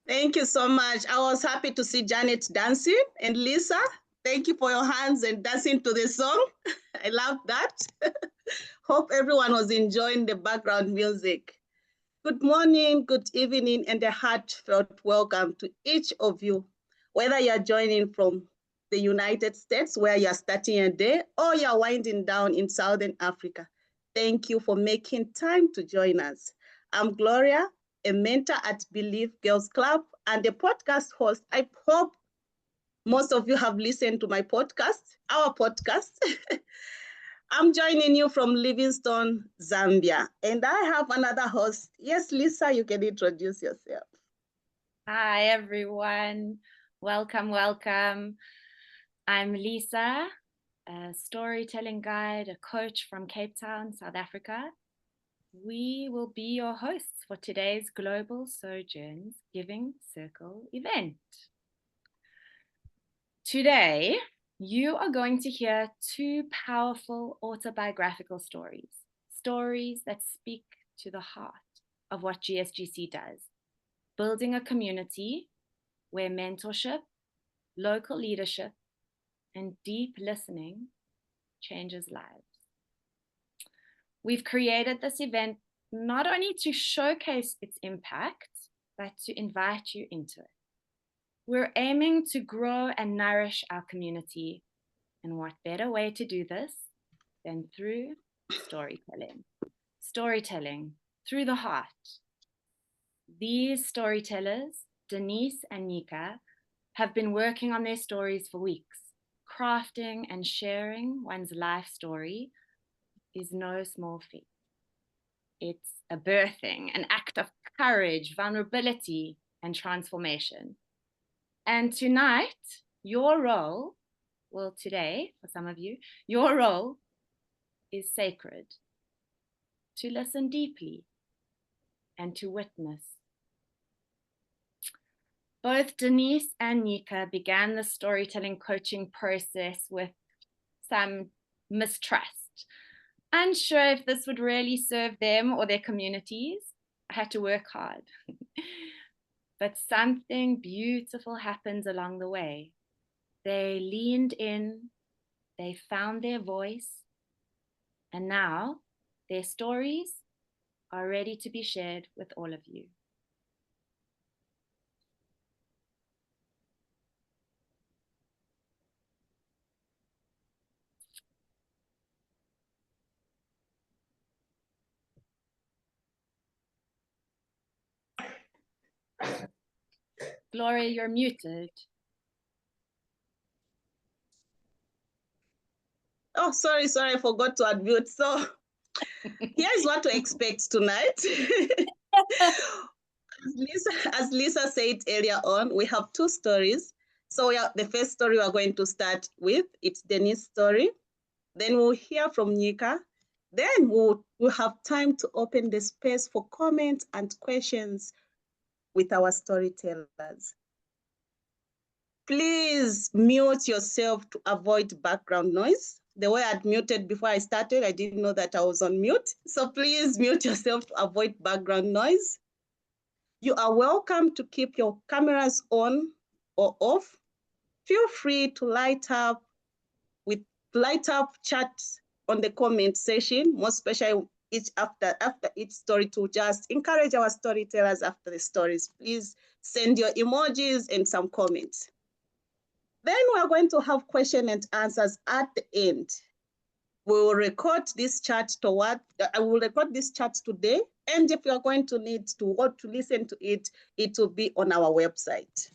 Thank you so much. I was happy to see Janet dancing, and Lisa, thank you for your hands and dancing to the song. I love that. Hope everyone was enjoying the background music. Good morning, good evening, and a heartfelt welcome to each of you, whether you're joining from the United States, where you're starting a day, or you're winding down in Southern Africa. Thank you for making time to join us. I'm Gloria, a mentor at Believe Girls Club and a podcast host. I hope most of you have listened to my podcast, our podcast. I'm joining you from Livingstone, Zambia, and I have another host. Yes, Lisa, you can introduce yourself. Hi, everyone. Welcome, welcome. I'm Lisa, a storytelling guide, a coach from Cape Town, South Africa. We will be your hosts for today's Global Sojourns Giving Circle event. Today, you are going to hear two powerful autobiographical stories that speak to the heart of what GSGC does, building a community where mentorship, local leadership, and deep listening changes lives. We've created this event not only to showcase its impact, but to invite you into it. We're aiming to grow and nourish our community, and what better way to do this than through storytelling. Storytelling through the heart. These storytellers, Denise and Nika, have been working on their stories for weeks. Crafting and sharing one's life story is no small feat. It's a birthing, an act of courage, vulnerability, and transformation. And tonight, your role, well, today, for some of you, your role is sacred. To listen deeply and to witness. Both Denise and Nika began the storytelling coaching process with some mistrust. Unsure if this would really serve them or their communities. I had to work hard. But something beautiful happened along the way. They leaned in, they found their voice, and now their stories are ready to be shared with all of you. Gloria, you're muted. Oh, sorry, I forgot to unmute. So here's what to expect tonight. As Lisa said earlier on, we have two stories. So the first story we're going to start with, it's Denise's story. Then we'll hear from Nika. Then we'll have time to open the space for comments and questions with our storytellers. Please mute yourself to avoid background noise. The way I'd muted before I started, I didn't know that I was on mute. So please mute yourself to avoid background noise. You are welcome to keep your cameras on or off. Feel free to light up chats on the comment section, most especially after each story, to just encourage our storytellers after the stories. Please send your emojis and some comments. Then we're going to have question and answers at the end. We will record this chat I will record this chat today. And if you're going to need to listen to it, it will be on our website.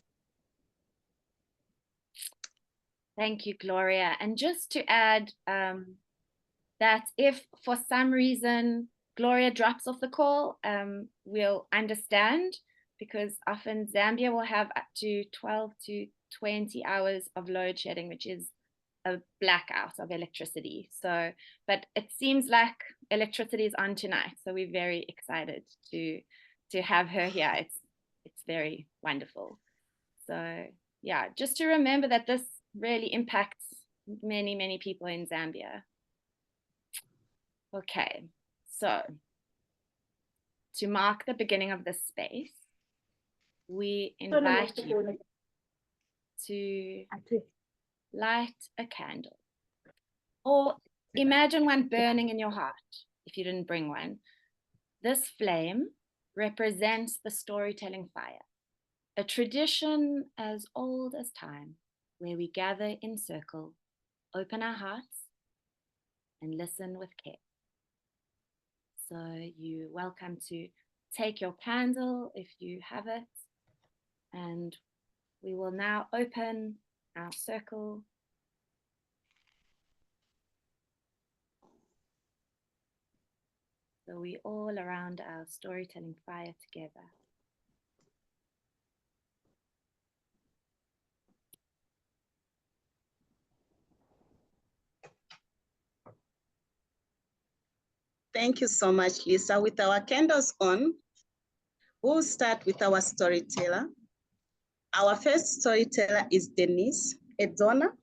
Thank you, Gloria. And just to add that if for some reason Gloria drops off the call, we'll understand, because often Zambia will have up to 12 to 20 hours of load shedding, which is a blackout of electricity. So, but it seems like electricity is on tonight, so we're very excited to have her here. It's very wonderful. So yeah, just to remember that this really impacts many people in Zambia. Okay, so to mark the beginning of this space, we invite you to light a candle, or imagine one burning in your heart if you didn't bring one. This flame represents the storytelling fire, a tradition as old as time, where we gather in circle, open our hearts, and listen with care. So you're welcome to take your candle if you have it, and we will now open our circle. So we all around our storytelling fire together. Thank you so much, Lisa. With our candles on, we'll start with our storyteller. Our first storyteller is Denise, a donor,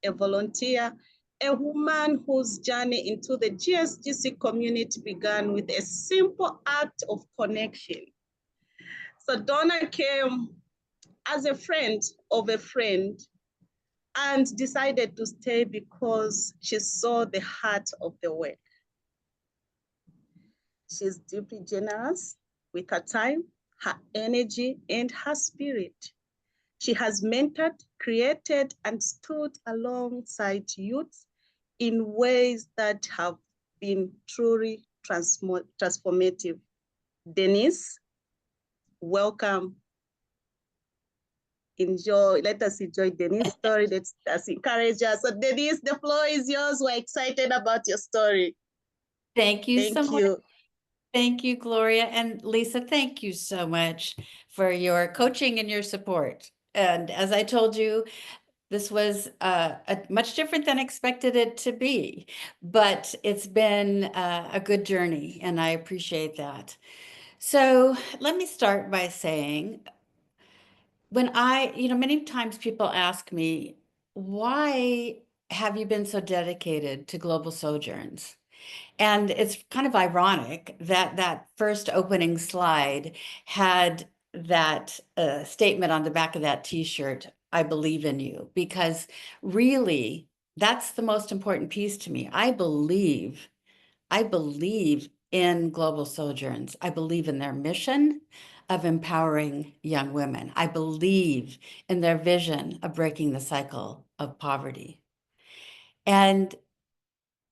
a volunteer, a woman whose journey into the GSGC community began with a simple act of connection. So Donna came as a friend of a friend and decided to stay because she saw the heart of the work. She's deeply generous with her time, her energy, and her spirit. She has mentored, created, and stood alongside youth in ways that have been truly transformative. Denise, welcome. Let us enjoy Denise's story. Let's encourage her. So Denise, the floor is yours. We're excited about your story. Thank you so much. Thank you, Gloria. And Lisa, thank you so much for your coaching and your support. And as I told you, this was much different than expected it to be, but it's been a good journey, and I appreciate that. So let me start by saying, many times people ask me, why have you been so dedicated to Global Sojourns? And it's kind of ironic that that first opening slide had that statement on the back of that t-shirt, I believe in you, because really that's the most important piece to me. I believe in Global Sojourns. I believe in their mission of empowering young women. I believe in their vision of breaking the cycle of poverty. And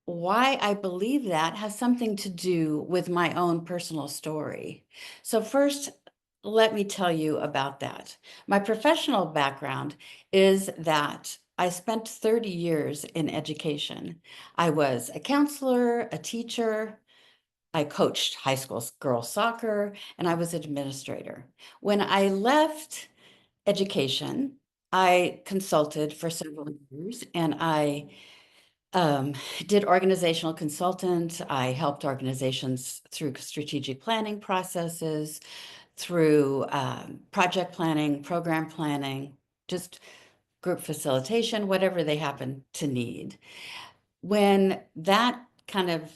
why I believe that has something to do with my own personal story. So first, let me tell you about that. My professional background is that I spent 30 years in education. I was a counselor, a teacher. I coached high school girls soccer, and I was an administrator. When I left education, I consulted for several years, and I did organizational consultant. I helped organizations through strategic planning processes, through project planning, program planning, just group facilitation, whatever they happen to need. When that kind of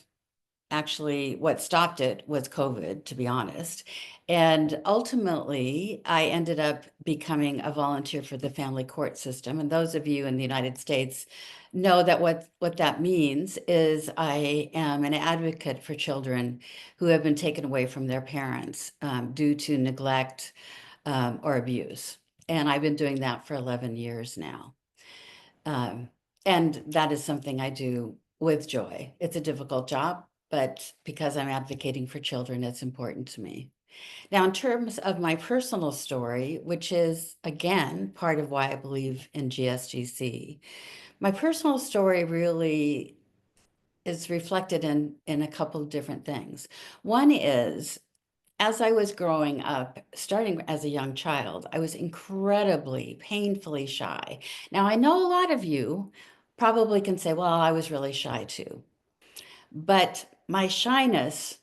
actually, what stopped it was COVID, to be honest. And ultimately, I ended up becoming a volunteer for the family court system. And those of you in the United States know that what that means is I am an advocate for children who have been taken away from their parents due to neglect or abuse. And I've been doing that for 11 years now. And that is something I do with joy. It's a difficult job, but because I'm advocating for children, it's important to me. Now, in terms of my personal story, which is, again, part of why I believe in GSGC, my personal story really is reflected in a couple of different things. One is, as I was growing up, starting as a young child, I was incredibly, painfully shy. Now, I know a lot of you probably can say, well, I was really shy too. But my shyness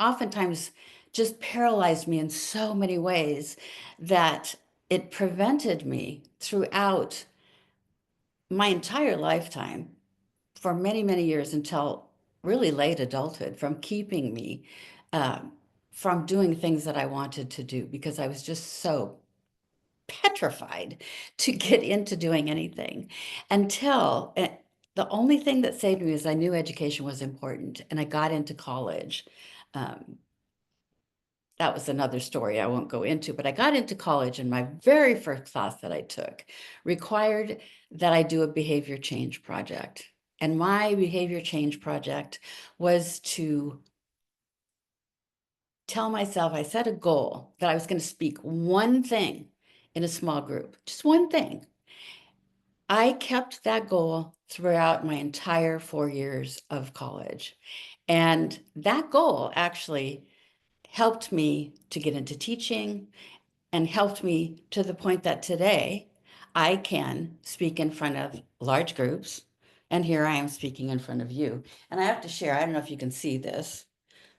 oftentimes just paralyzed me in so many ways that it prevented me throughout my entire lifetime for many, many years until really late adulthood from keeping me from doing things that I wanted to do because I was just so petrified to get into doing anything until the only thing that saved me is I knew education was important and I got into college. That was another story I won't go into, but I got into college and my very first class that I took required that I do a behavior change project. And my behavior change project was to tell myself, I set a goal that I was going to speak one thing in a small group, just one thing. I kept that goal throughout my entire 4 years of college. And that goal actually helped me to get into teaching and helped me to the point that today I can speak in front of large groups. And here I am speaking in front of you. And I have to share, I don't know if you can see this.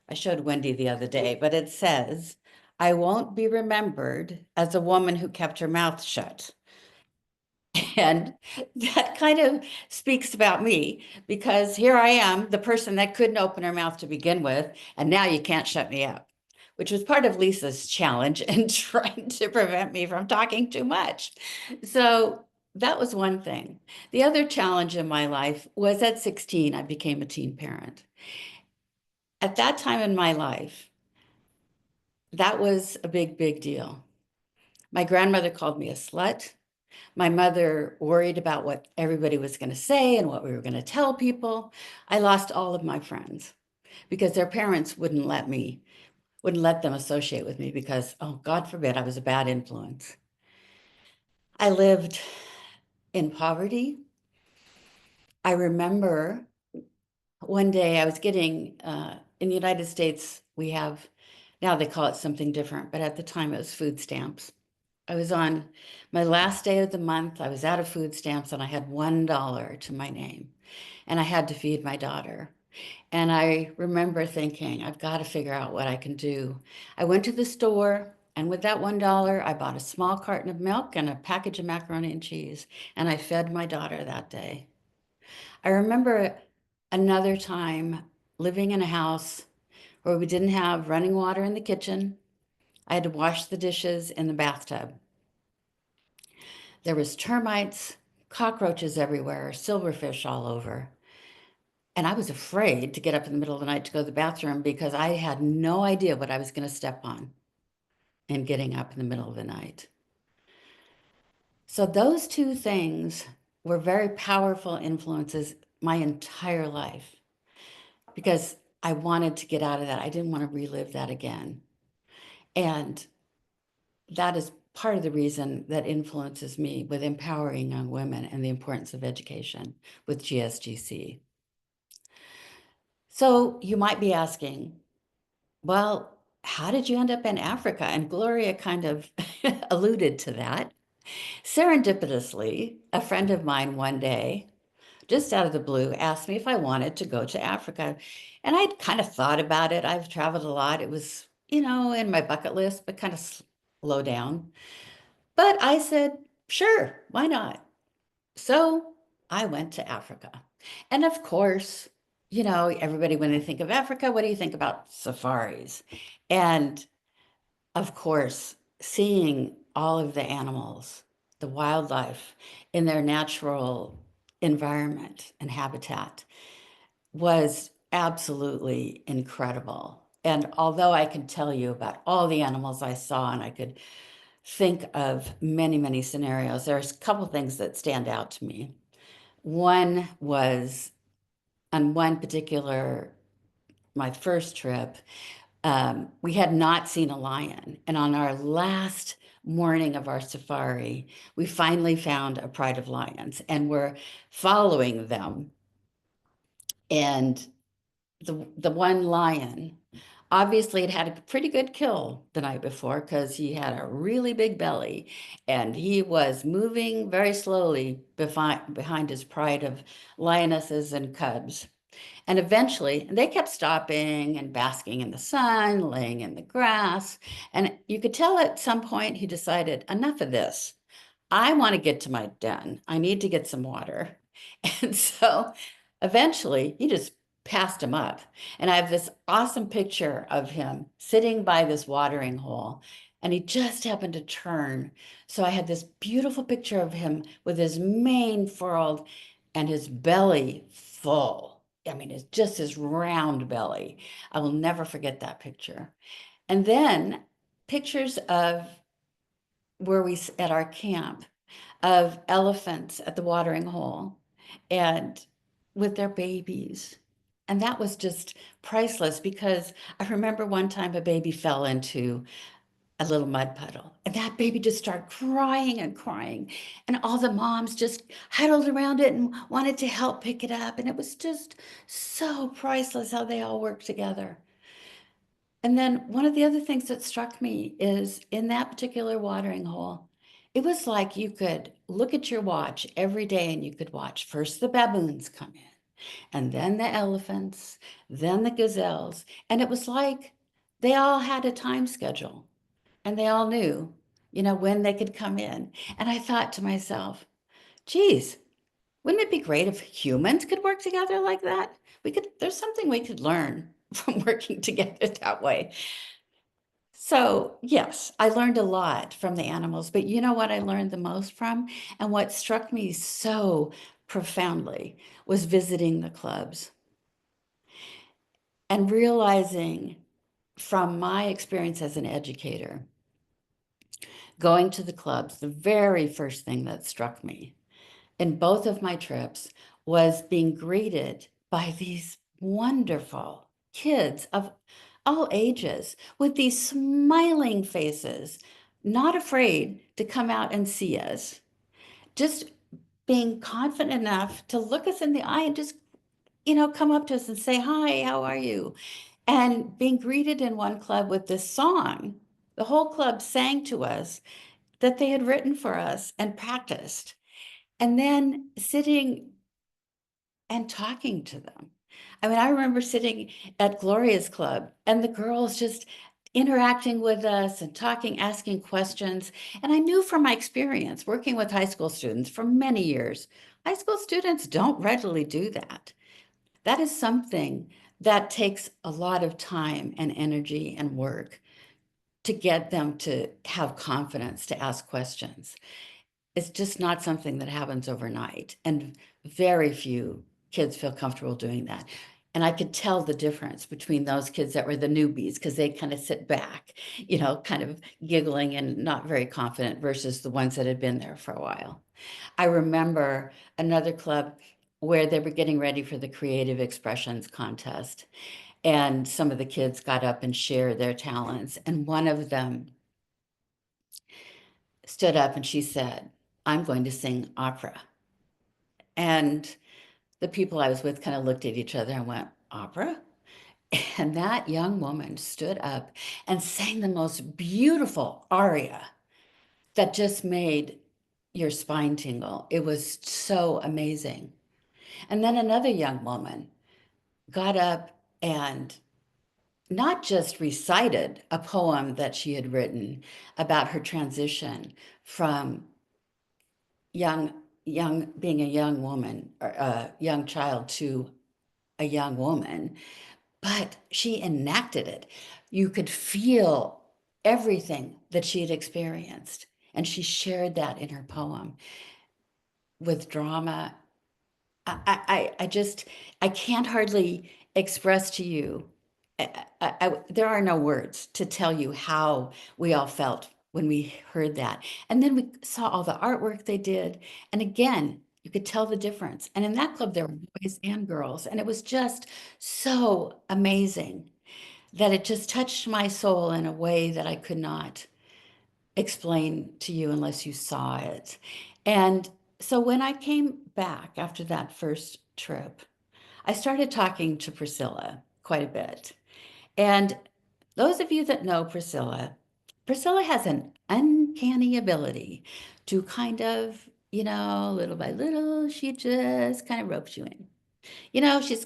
I showed Wendy the other day, but it says, I won't be remembered as a woman who kept her mouth shut. And that kind of speaks about me because here I am, the person that couldn't open her mouth to begin with, and now you can't shut me up, which was part of Lisa's challenge in trying to prevent me from talking too much. So that was one thing. The other challenge in my life was at 16, I became a teen parent. At that time in my life, that was a big, big deal. My grandmother called me a slut. My mother worried about what everybody was going to say and what we were going to tell people. I lost all of my friends because their parents wouldn't let them associate with me because, oh, God forbid, I was a bad influence. I lived in poverty. I remember one day I was getting, in the United States, we have, now they call it something different, but at the time it was food stamps. I was on my last day of the month. I was out of food stamps and I had $1 to my name and I had to feed my daughter. And I remember thinking, I've got to figure out what I can do. I went to the store and with that $1, I bought a small carton of milk and a package of macaroni and cheese. And I fed my daughter that day. I remember another time living in a house where we didn't have running water in the kitchen. I had to wash the dishes in the bathtub. There was termites, cockroaches everywhere, silverfish all over. And I was afraid to get up in the middle of the night to go to the bathroom because I had no idea what I was going to step on in getting up in the middle of the night. So those two things were very powerful influences my entire life because I wanted to get out of that. I didn't want to relive that again. And that is part of the reason that influences me with empowering young women and the importance of education with GSGC. So you might be asking, well, how did you end up in Africa? And Gloria kind of alluded to that. Serendipitously, a friend of mine one day, just out of the blue, asked me if I wanted to go to Africa. And I'd kind of thought about it. I've traveled a lot. It was, in my bucket list, but kind of low down. But I said, sure, why not? So I went to Africa. And of course, everybody, when they think of Africa, what do you think about? Safaris. And of course, seeing all of the animals, the wildlife in their natural environment and habitat was absolutely incredible. And although I can tell you about all the animals I saw and I could think of many, many scenarios. There's a couple things that stand out to me. One was on one particular, my first trip, we had not seen a lion. And on our last morning of our safari, we finally found a pride of lions and we're following them. And the one lion, obviously it had a pretty good kill the night before because he had a really big belly and he was moving very slowly behind his pride of lionesses and cubs. And eventually they kept stopping and basking in the sun, laying in the grass. And you could tell at some point he decided, enough of this. I want to get to my den. I need to get some water. And so eventually he just passed him up. And I have this awesome picture of him sitting by this watering hole. And he just happened to turn. So I had this beautiful picture of him with his mane furled and his belly full. I mean, it's just his round belly. I will never forget that picture. And then pictures of where we at our camp of elephants at the watering hole and with their babies. And that was just priceless because I remember one time a baby fell into a little mud puddle and that baby just started crying and crying. And all the moms just huddled around it and wanted to help pick it up. And it was just so priceless how they all worked together. And then one of the other things that struck me is in that particular watering hole, it was like you could look at your watch every day and you could watch first the baboons come in, and then the elephants, then the gazelles. And it was like they all had a time schedule and they all knew, when they could come in. And I thought to myself, geez, wouldn't it be great if humans could work together like that? There's something we could learn from working together that way. So yes, I learned a lot from the animals, but you know what I learned the most from? And what struck me so profoundly was visiting the clubs and realizing from my experience as an educator, going to the clubs, the very first thing that struck me in both of my trips was being greeted by these wonderful kids of all ages with these smiling faces, not afraid to come out and see us, just being confident enough to look us in the eye and just, come up to us and say, hi, how are you? And being greeted in one club with this song, the whole club sang to us that they had written for us and practiced. And then sitting and talking to them. I mean, I remember sitting at Gloria's club and the girls just interacting with us and talking, asking questions. And I knew from my experience working with high school students for many years, high school students don't readily do that. That is something that takes a lot of time and energy and work to get them to have confidence to ask questions. It's just not something that happens overnight. And very few kids feel comfortable doing that. And I could tell the difference between those kids that were the newbies because they kind of sit back, kind of giggling and not very confident versus the ones that had been there for a while. I remember another club where they were getting ready for the creative expressions contest. And some of the kids got up and shared their talents. And one of them stood up and she said, I'm going to sing opera. And the people I was with kind of looked at each other and went, opera? And that young woman stood up and sang the most beautiful aria that just made your spine tingle. It was so amazing. And then another young woman got up and not just recited a poem that she had written about her transition from being a young woman or a young child to a young woman, but she enacted it. You could feel everything that she had experienced, and she shared that in her poem with drama. I can't hardly express to you. There are no words to tell you how we all felt when we heard that. And then we saw all the artwork they did. And again, you could tell the difference. And in that club, there were boys and girls. And it was just so amazing that it just touched my soul in a way that I could not explain to you unless you saw it. And so when I came back after that first trip, I started talking to Priscilla quite a bit. And those of you that know Priscilla, Priscilla has an uncanny ability to kind of, little by little, she just kind of ropes you in. She's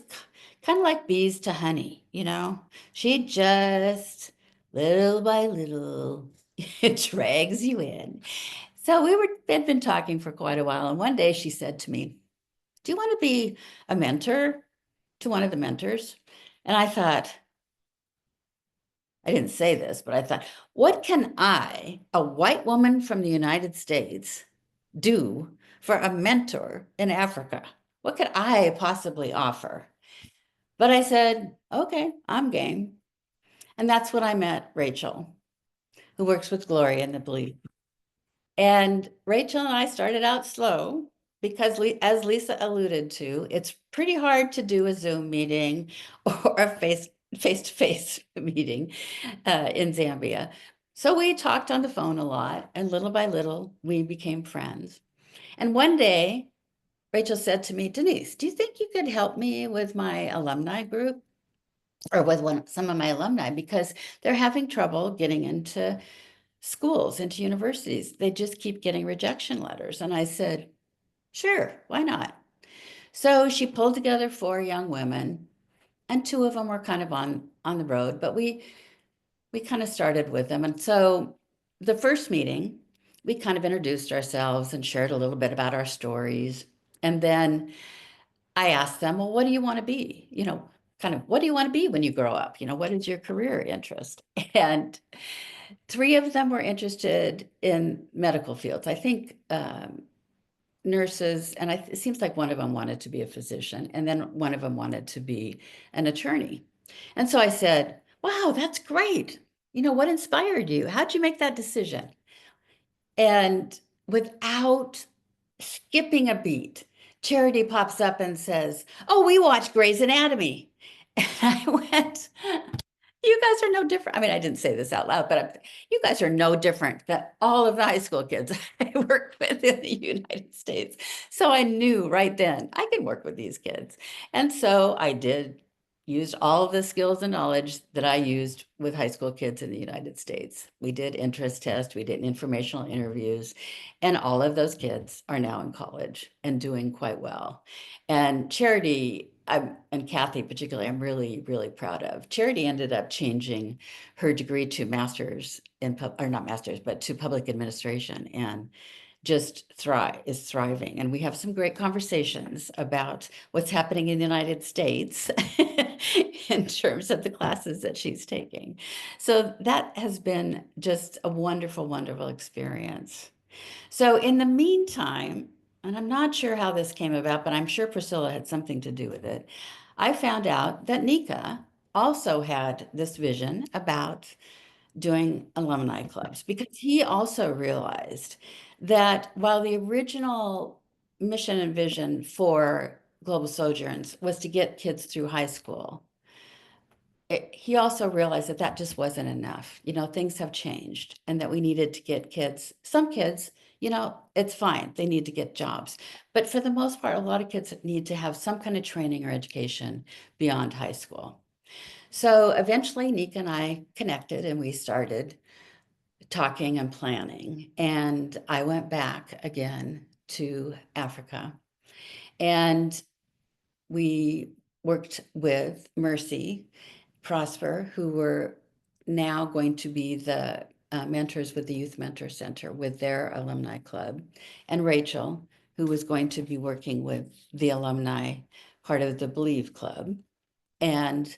kind of like bees to honey, she just little by little drags you in. So had been talking for quite a while. And one day she said to me, do you want to be a mentor to one of the mentors? And I thought, I didn't say this, but I thought, what can I, a white woman from the United States, do for a mentor in Africa? What could I possibly offer? But I said, okay, I'm game. And that's when I met Rachel, who works with Gloria in the Belief. And Rachel and I started out slow because, as Lisa alluded to, it's pretty hard to do a Zoom meeting or a face-to-face meeting in Zambia. So we talked on the phone a lot, and little by little, we became friends. And one day, Rachel said to me, Denise, do you think you could help me with my alumni group or with some of my alumni? Because they're having trouble getting into schools, into universities. They just keep getting rejection letters. And I said, sure, why not? So she pulled together 4 young women, and 2 of them were kind of on the road, but we kind of started with them. And so the first meeting, we kind of introduced ourselves and shared a little bit about our stories. And then I asked them, well, what do you want to be? What do you want to be when you grow up? What is your career interest? And 3 of them were interested in medical fields. I think nurses, and it seems like one of them wanted to be a physician, and then one of them wanted to be an attorney. And so I said, wow, that's great. What inspired you? How'd you make that decision? And without skipping a beat, Charity pops up and says, oh, we watch Grey's Anatomy. And I went, you guys are no different. I mean, I didn't say this out loud, but you guys are no different than all of the high school kids I work with in the United States. So I knew right then I could work with these kids. And so I used all of the skills and knowledge that I used with high school kids in the United States. We did interest tests, we did informational interviews, and all of those kids are now in college and doing quite well. And Charity, and Kathy particularly, I'm really, really proud of. Charity ended up changing her degree to master's to public administration, and just is thriving. And we have some great conversations about what's happening in the United States in terms of the classes that she's taking. So that has been just a wonderful, wonderful experience. So in the meantime, and I'm not sure how this came about, but I'm sure Priscilla had something to do with it, I found out that Nika also had this vision about doing alumni clubs, because he also realized that while the original mission and vision for Global Sojourns was to get kids through high school, he also realized that that just wasn't enough. Things have changed, and that we needed to get some kids, it's fine. They need to get jobs. But for the most part, a lot of kids need to have some kind of training or education beyond high school. So eventually Nika and I connected, and we started talking and planning. And I went back again to Africa, and we worked with Mercy, Prosper, who were now going to be the mentors with the Youth Mentor Center with their alumni club, and Rachel, who was going to be working with the alumni part of the Believe Club. And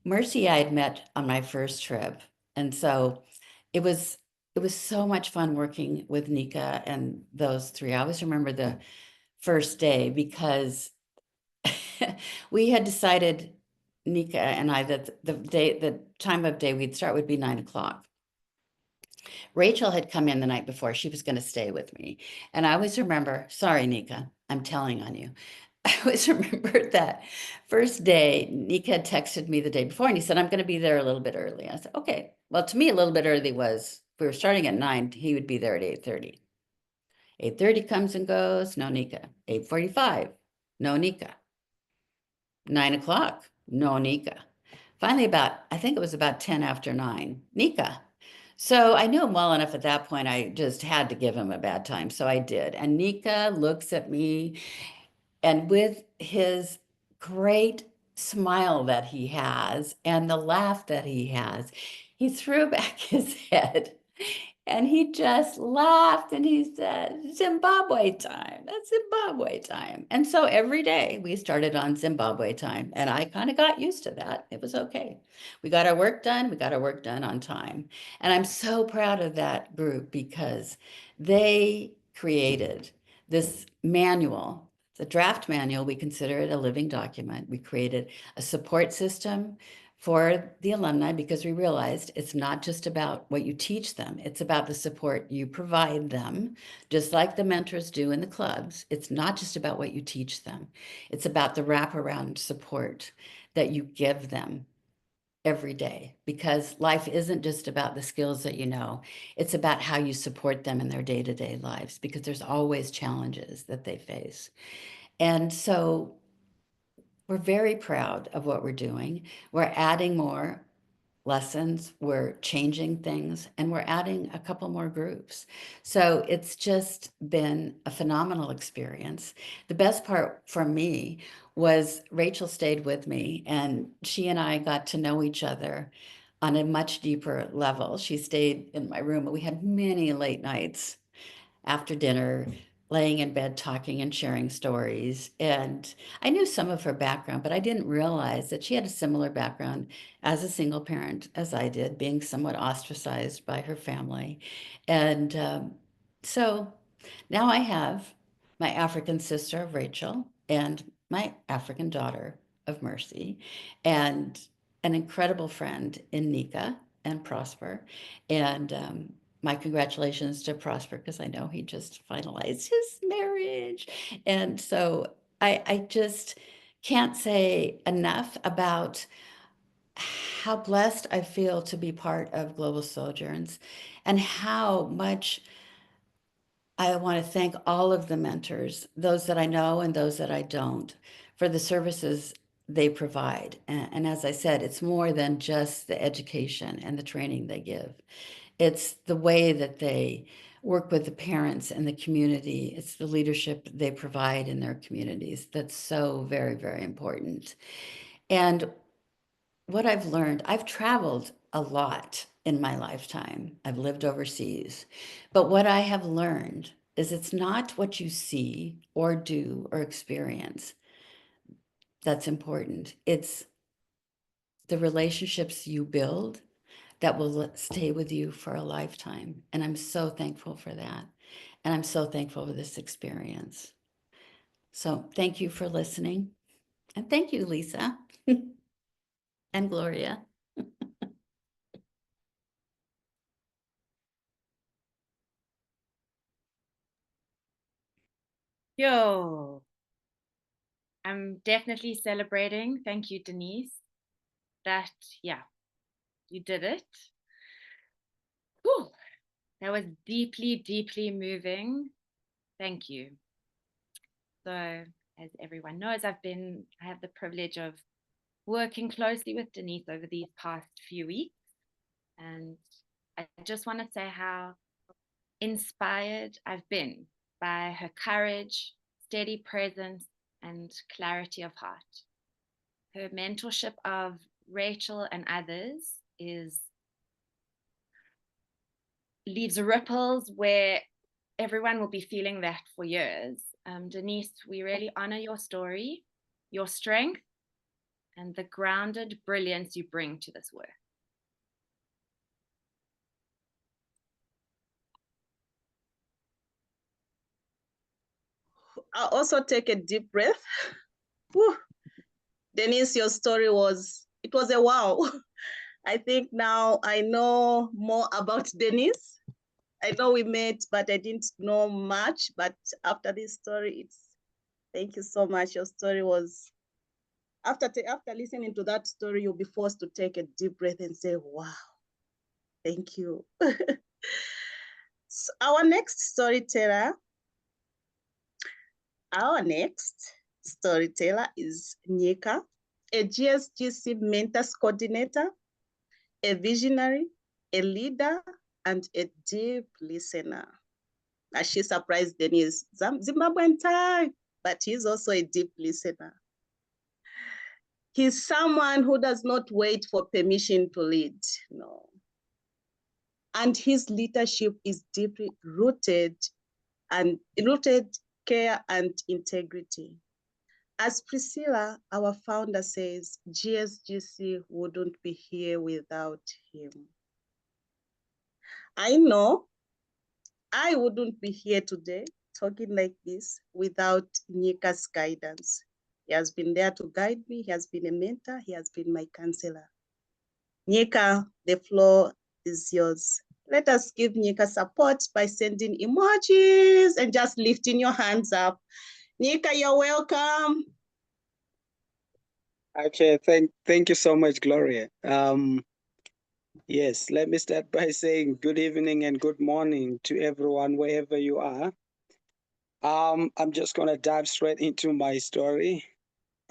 Mercy I had met on my first trip. And so it was so much fun working with Nika and those 3. I always remember the first day, because we had decided Nika and I that the time of day we'd start would be 9 o'clock. Rachel had come in the night before. She was going to stay with me. And I always remember, sorry, Nika, I'm telling on you. I always remember that first day, Nika had texted me the day before and he said, I'm going to be there a little bit early. I said, okay. Well, to me, a little bit early was, if we were starting at 9, he would be there at 8:30. 8:30 comes and goes, no Nika. 8:45, no Nika. 9 o'clock, no Nika. Finally, I think it was about 10 after 9, Nika. So I knew him well enough at that point. I just had to give him a bad time. So I did. And Nika looks at me, and with his great smile that he has and the laugh that he has, he threw back his head and he just laughed and he said, Zimbabwe time. That's Zimbabwe time. And so every day we started on Zimbabwe time. And I kind of got used to that. It was okay. We got our work done. We got our work done on time. And I'm so proud of that group because they created this manual. The draft manual, we consider it a living document. We created a support system for the alumni because we realized it's not just about what you teach them, it's about the support you provide them, just like the mentors do in the clubs. It's not just about what you teach them, it's about the wraparound support that you give them every day, because life isn't just about the skills that you know, it's about how you support them in their day-to-day lives, because there's always challenges that they face. And so we're very proud of what we're doing. We're adding more lessons, we're changing things, and we're adding a couple more groups. So it's just been a phenomenal experience. The best part for me was Rachel stayed with me and she and I got to know each other on a much deeper level. She stayed in my room, and we had many late nights after dinner, laying in bed, talking and sharing stories. And I knew some of her background, but I didn't realize that she had a similar background as a single parent as I did, being somewhat ostracized by her family. And so now I have my African sister, Rachel, and my African daughter of Mercy, and an incredible friend in Nika and Prosper. And my congratulations to Prosper, because I know he just finalized his marriage. And so I just can't say enough about how blessed I feel to be part of Global Sojourns, and how much I want to thank all of the mentors, those that I know and those that I don't, for the services they provide. And as I said, it's more than just the education and the training they give. It's the way that they work with the parents and the community. It's the leadership they provide in their communities that's so very, very important. And what I've learned, I've traveled a lot in my lifetime. I've lived overseas. But what I have learned is it's not what you see or do or experience that's important. It's the relationships you build that will stay with you for a lifetime. And I'm so thankful for that. And I'm so thankful for this experience. So thank you for listening. And thank you, Lisa and Gloria. Yo, I'm definitely celebrating. Thank you, Denise. That, yeah, you did it. Whew, that was deeply, deeply moving. Thank you. So, as everyone knows, I have the privilege of working closely with Denise over these past few weeks. And I just want to say how inspired I've been by her courage, steady presence, and clarity of heart. Her mentorship of Rachel and others leaves ripples where everyone will be feeling that for years. Denise, we really honor your story, your strength, and the grounded brilliance you bring to this work. I'll also take a deep breath. Whew. Denise, your story it was a wow. I think now I know more about Denise. I know we met, but I didn't know much. But after this story, thank you so much. Your story was, after listening to that story, you'll be forced to take a deep breath and say, wow, thank you. So our next storyteller is Nika, a GSGC mentors coordinator, a visionary, a leader, and a deep listener. As she surprised Denise, Zimbabwean time, but he's also a deep listener. He's someone who does not wait for permission to lead, no. And his leadership is deeply rooted care and integrity. As Priscilla, our founder, says, GSGC wouldn't be here without him. I know I wouldn't be here today talking like this without Nika's guidance. He has been there to guide me. He has been a mentor. He has been my counselor. Nika, the floor is yours. Let us give Nika support by sending emojis and just lifting your hands up. Nika, you're welcome. Okay, thank you so much, Gloria. Yes, let me start by saying good evening and good morning to everyone, wherever you are. I'm just gonna dive straight into my story.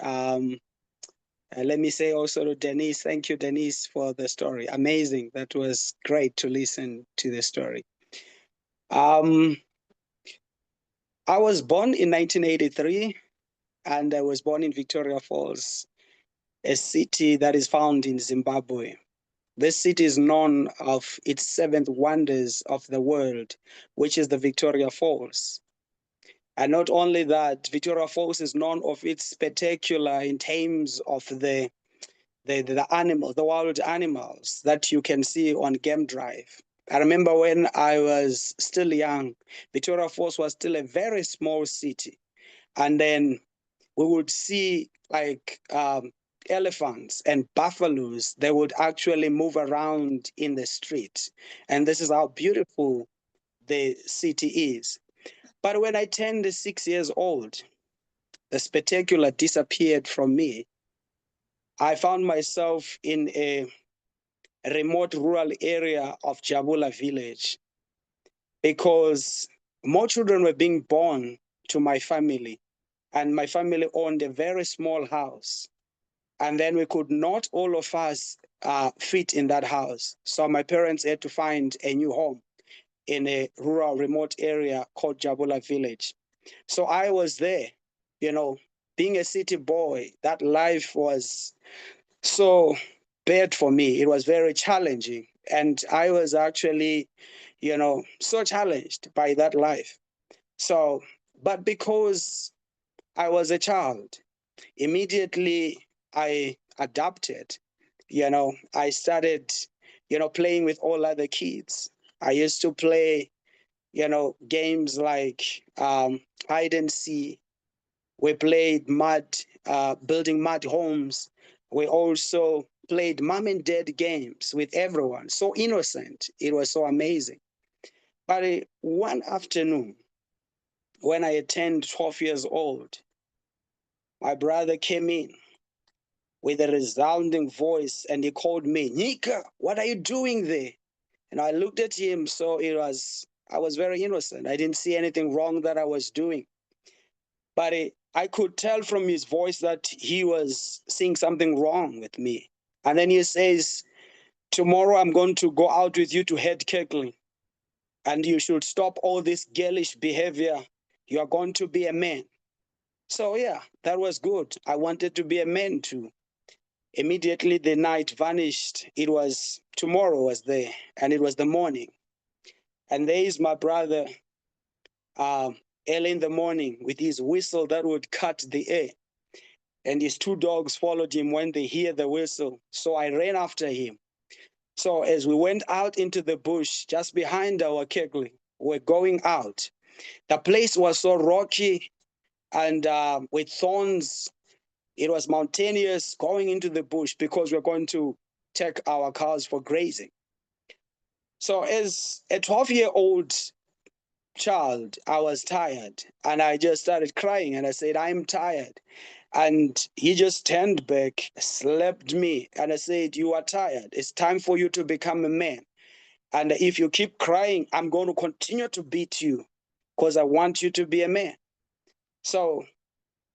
Let me say also to Denise, thank you, Denise, for the story. Amazing. That was great to listen to the story. I was born in 1983, and I was born in Victoria Falls, a city that is found in Zimbabwe. This city is known of its seventh wonders of the world, which is the Victoria Falls. And not only that, Victoria Falls is known of its spectacular in terms of the animals, the wild animals that you can see on Game Drive. I remember when I was still young, Victoria Falls was still a very small city. And then we would see like elephants and buffaloes. They would actually move around in the street. And this is how beautiful the city is. But when I turned 6 years old, the spectacular disappeared from me. I found myself in a remote rural area of Jabula village because more children were being born to my family, and my family owned a very small house. And then we could not all of us fit in that house. So my parents had to find a new home in a rural remote area called Jabula village. So I was there, being a city boy, that life was so bad for me. It was very challenging. And I was actually, so challenged by that life. So, but because I was a child, immediately I adapted. I started, playing with all other kids. I used to play, games like hide and seek. We played building mud homes. We also played mom and dad games with everyone. So innocent. It was so amazing. But one afternoon, when I turned 12 years old, my brother came in with a resounding voice and he called me, Nika, what are you doing there? And I looked at him, so I was very innocent. I didn't see anything wrong that I was doing. But I could tell from his voice that he was seeing something wrong with me. And then he says, tomorrow I'm going to go out with you to head Kirkland. And you should stop all this girlish behavior. You are going to be a man. So yeah, that was good. I wanted to be a man too. Immediately the night vanished. Tomorrow was there, and it was the morning. And there is my brother, early in the morning, with his whistle that would cut the air. And his two dogs followed him when they hear the whistle. So I ran after him. So as we went out into the bush, just behind our kegli, we're going out. The place was so rocky and with thorns. It was mountainous going into the bush because we're going to take our cows for grazing. So as a 12-year-old child, I was tired and I just started crying and I said, I'm tired. And he just turned back, slapped me, and I said, you are tired. It's time for you to become a man. And if you keep crying, I'm going to continue to beat you because I want you to be a man. So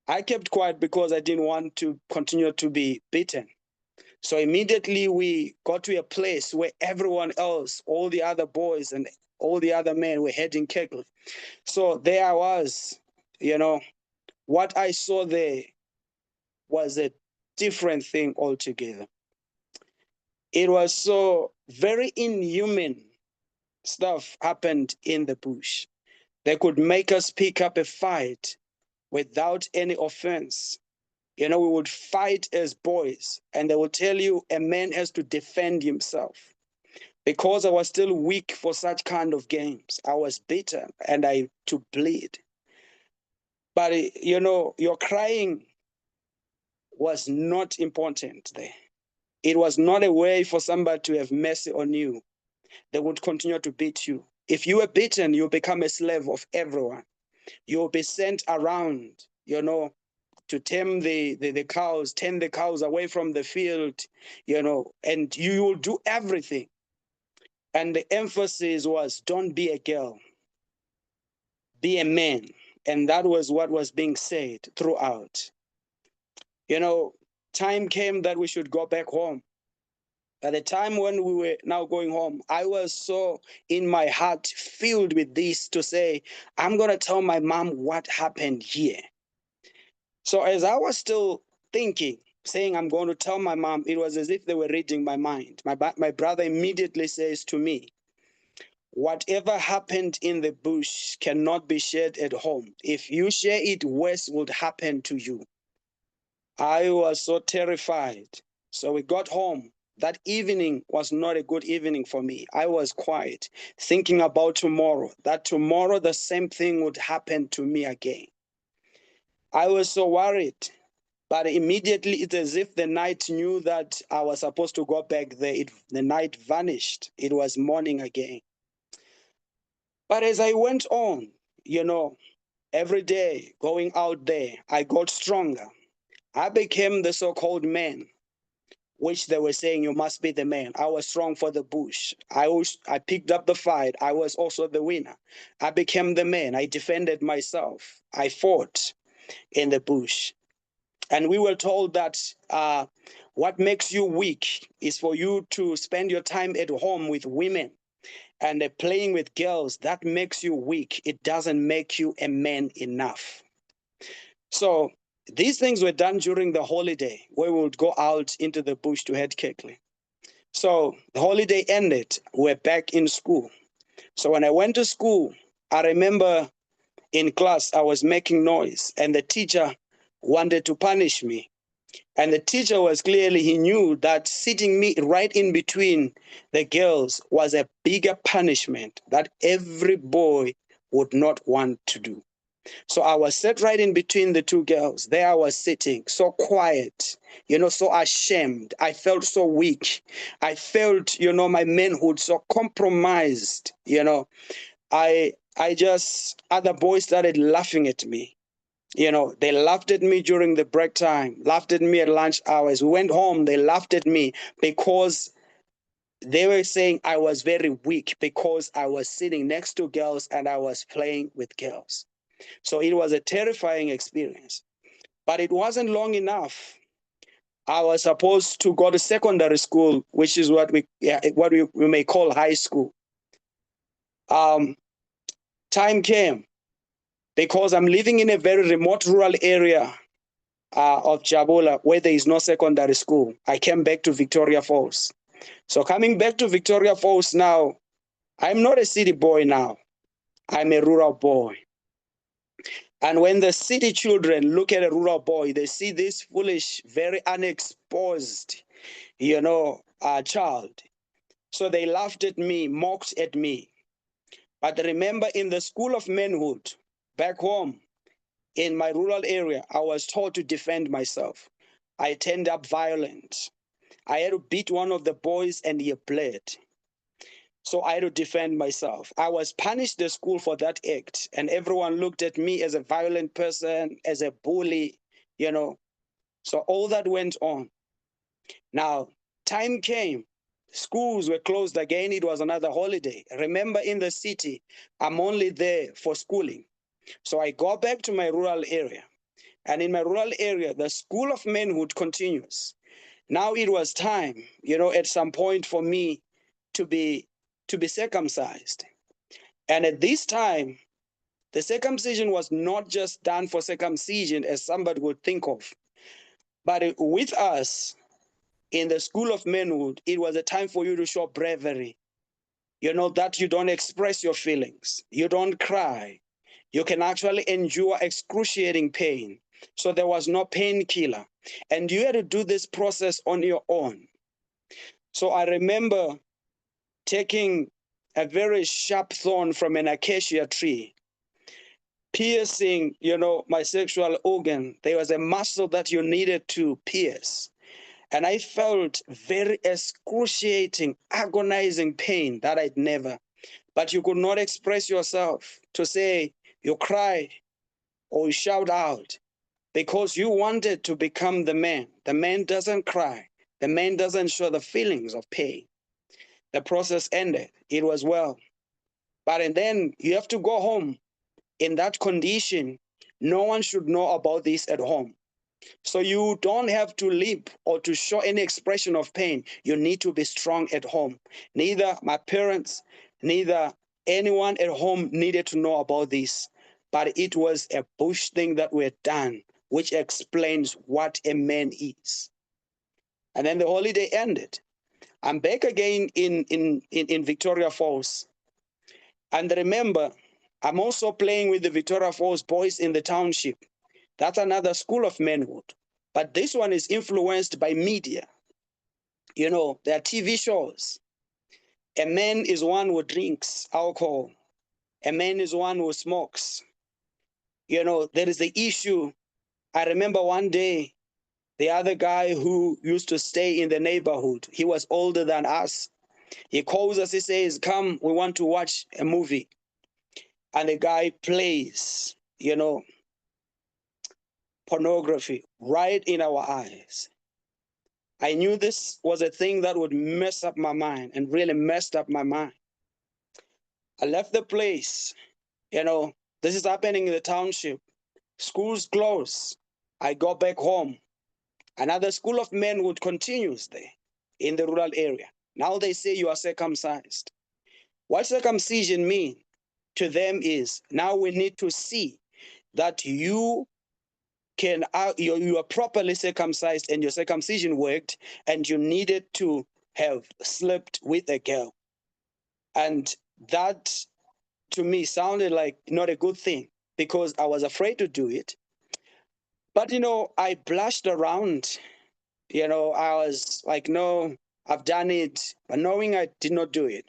I kept quiet because I didn't want to continue to be beaten. So immediately we got to a place where everyone else, all the other boys and all the other men were heading cattle. So there I was, what I saw there was a different thing altogether. It was so very inhuman stuff happened in the bush. They could make us pick up a fight without any offense. We would fight as boys, and they would tell you a man has to defend himself. Because I was still weak for such kind of games, I was beaten and I to bleed. But, your crying was not important there. It was not a way for somebody to have mercy on you. They would continue to beat you. If you were beaten, you become a slave of everyone. You'll be sent around, to tame the cows, tend the cows away from the field, and you will do everything. And the emphasis was, don't be a girl, be a man. And that was what was being said throughout. Time came that we should go back home. At the time when we were now going home, I was so in my heart filled with this to say, I'm going to tell my mom what happened here. So as I was still thinking, saying I'm going to tell my mom, it was as if they were reading my mind. My brother immediately says to me, whatever happened in the bush cannot be shared at home. If you share it, worse would happen to you. I was so terrified. So we got home. That evening was not a good evening for me. I was quiet, thinking about tomorrow, that tomorrow the same thing would happen to me again. I was so worried, but immediately it's as if the night knew that I was supposed to go back there. The night vanished. It was morning again. But as I went on, every day going out there, I got stronger. I became the so-called man, which they were saying you must be the man. I was strong for the bush. I picked up the fight. I was also the winner. I became the man. I defended myself. I fought in the bush. And we were told that what makes you weak is for you to spend your time at home with women and playing with girls. That makes you weak. It doesn't make you a man enough. So these things were done during the holiday where we would go out into the bush to head cattle. So the holiday ended. We're back in school. So when I went to school, I remember in class, I was making noise and the teacher wanted to punish me. And the teacher was clearly, he knew that sitting me right in between the girls was a bigger punishment that every boy would not want to do. So I was set right in between the two girls. There I was sitting, so quiet, so ashamed. I felt so weak. I felt, my manhood so compromised. Other boys started laughing at me. They laughed at me during the break time, laughed at me at lunch hours. We went home, they laughed at me because they were saying I was very weak because I was sitting next to girls and I was playing with girls. So it was a terrifying experience. But it wasn't long enough. I was supposed to go to secondary school, which is what we may call high school. Time came because I'm living in a very remote rural area of Jabula where there is no secondary school. I came back to Victoria Falls. So coming back to Victoria Falls now, I'm not a city boy now. I'm a rural boy. And when the city children look at a rural boy, they see this foolish, very unexposed, child. So they laughed at me, mocked at me. But remember, in the school of manhood, back home, in my rural area, I was taught to defend myself. I turned up violent. I had to beat one of the boys and he bled. So I had to defend myself. I was punished at school for that act, and everyone looked at me as a violent person, as a bully, you know. So all that went on. Now, time came. Schools were closed again. It was another holiday. Remember, in the city, I'm only there for schooling. So I go back to my rural area. And in my rural area, the school of manhood continues. Now it was time, at some point for me to be circumcised. And at this time, the circumcision was not just done for circumcision as somebody would think of, but with us in the school of manhood, it was a time for you to show bravery. That you don't express your feelings, you don't cry, you can actually endure excruciating pain. So there was no painkiller, and you had to do this process on your own. So I remember taking a very sharp thorn from an acacia tree, piercing, my sexual organ. There was a muscle that you needed to pierce. And I felt very excruciating, agonizing pain that I'd never. But you could not express yourself to say you cry or you shout out because you wanted to become the man. The man doesn't cry. The man doesn't show the feelings of pain. The process ended. It was well. But and then you have to go home in that condition. No one should know about this at home. So you don't have to leap or to show any expression of pain. You need to be strong at home. Neither my parents, neither anyone at home needed to know about this. But it was a bush thing that we had done, which explains what a man is. And then the holiday ended. I'm back again in Victoria Falls. And remember, I'm also playing with the Victoria Falls boys in the township. That's another school of manhood. But this one is influenced by media. There are TV shows. A man is one who drinks alcohol. A man is one who smokes. There is the issue. I remember one day, the other guy who used to stay in the neighborhood, he was older than us. He calls us, he says, come, we want to watch a movie. And the guy plays, pornography right in our eyes. I knew this was a thing that would mess up my mind and really messed up my mind. I left the place. This is happening in the township. Schools close. I go back home. Another school of manhood continues there in the rural area. Now they say you are circumcised. What circumcision means to them is now we need to see that you are properly circumcised and your circumcision worked, and you needed to have slept with a girl. And that to me sounded like not a good thing because I was afraid to do it. But I blushed around. I was like, no, I've done it, but knowing I did not do it.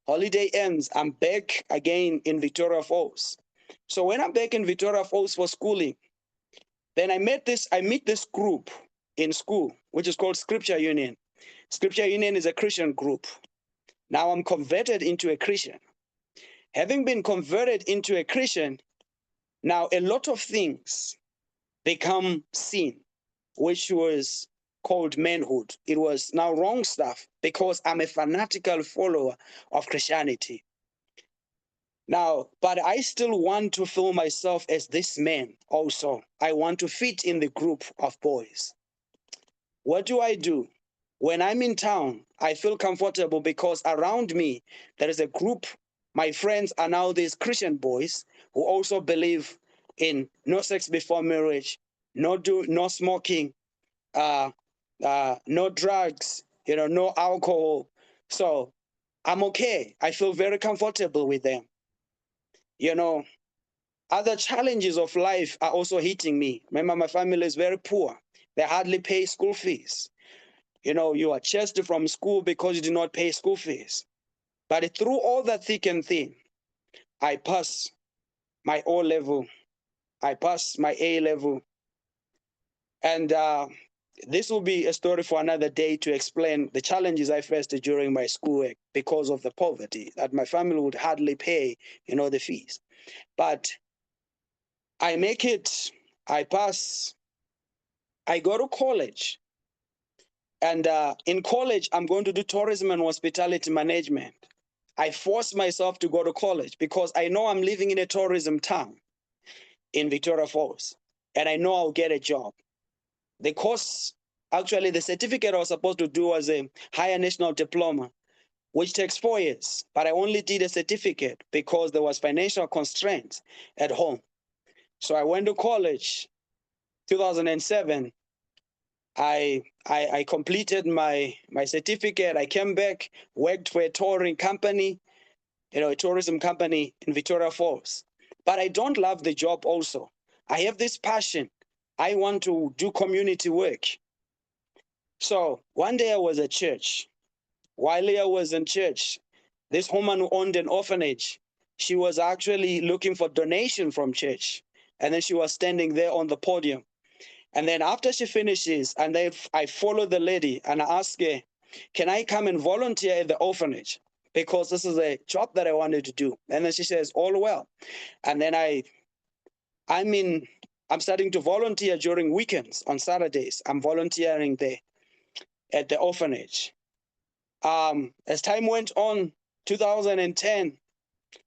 Holiday ends, I'm back again in Victoria Falls. So when I'm back in Victoria Falls for schooling, then I meet this group in school, which is called Scripture Union. Scripture Union is a Christian group. Now I'm converted into a Christian. Having been converted into a Christian, now a lot of things become sin, which was called manhood. It was now wrong stuff because I'm a fanatical follower of Christianity. Now, but I still want to feel myself as this man also. I want to fit in the group of boys. What do? When I'm in town, I feel comfortable because around me, there is a group. My friends are now these Christian boys who also believe in no sex before marriage, no smoking, no drugs, no alcohol. So I'm okay. I feel very comfortable with them. Other challenges of life are also hitting me. Remember, my family is very poor. They hardly pay school fees. You are chased from school because you did not pay school fees. But through all that thick and thin, I pass my O level. I passed my A level. And this will be a story for another day to explain the challenges I faced during my schoolwork because of the poverty that my family would hardly pay, the fees. But I make it, I pass, I go to college. And in college, I'm going to do tourism and hospitality management. I forced myself to go to college because I know I'm living in a tourism town in Victoria Falls, and I know I'll get a job. The course, actually, the certificate I was supposed to do was a higher national diploma, which takes 4 years, but I only did a certificate because there was financial constraints at home. So I went to college, 2007. I completed my certificate. I came back, worked for a touring company, a tourism company in Victoria Falls. But I don't love the job also. I have this passion. I want to do community work. So one day I was at church. While I was in church, this woman who owned an orphanage, she was actually looking for donation from church. And then she was standing there on the podium. And then after she finishes, and then I follow the lady and I ask her, can I come and volunteer at the orphanage? Because this is a job that I wanted to do. And then she says, all well. And then I'm starting to volunteer during weekends. On Saturdays, I'm volunteering there at the orphanage. As time went on, 2010,